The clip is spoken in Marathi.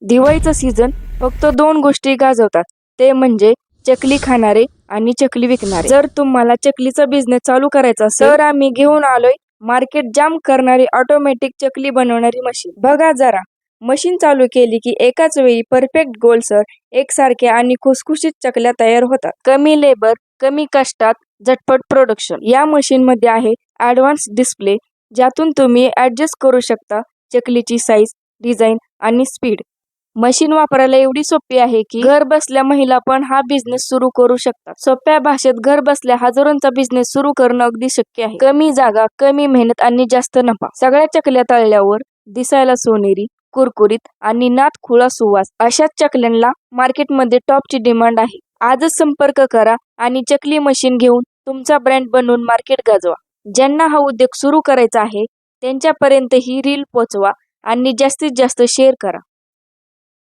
दिवाळीचं सीझन फक्त दोन गोष्टी गाजवतात, ते म्हणजे चकली खाणारे आणि चकली विकणारे. जर तुम्हाला चकलीचा बिझनेस चालू करायचा असेल तर आम्ही घेऊन आलोय मार्केट जाम करणारी ऑटोमॅटिक चकली बनवणारी मशीन. बघा जरा, मशीन चालू केली की एकाच वेळी परफेक्ट गोलसर एकसारखे आणि खुसखुशीत चकल्या तयार होतात. कमी लेबर, कमी कष्टात झटपट प्रोडक्शन. या मशीन मध्ये आहे ॲडव्हान्स डिस्प्ले, ज्यातून तुम्ही ऍडजस्ट करू शकता चकलीची साईज, डिझाईन आणि स्पीड. मशीन वापरायला एवढी सोपी आहे की घर बसल्या महिला पण हा बिझनेस सुरू करू शकतात. सोप्या भाषेत घर बसल्या हजारोंचा बिझनेस सुरू करणं अगदी शक्य आहे. कमी जागा, कमी मेहनत आणि जास्त नफा. सगळ्या चकल्या तळल्यावर दिसायला सोनेरी, कुरकुरीत आणि नात खुळा सुवास अशाच चकल्यांना मार्केटमध्ये टॉपची डिमांड आहे. आजच संपर्क करा आणि चकली मशीन घेऊन तुमचा ब्रँड बनवून मार्केट गाजवा. ज्यांना हा उद्योग सुरू करायचा आहे त्यांच्यापर्यंत ही रील पोहोचवा आणि जास्तीत जास्त शेअर करा.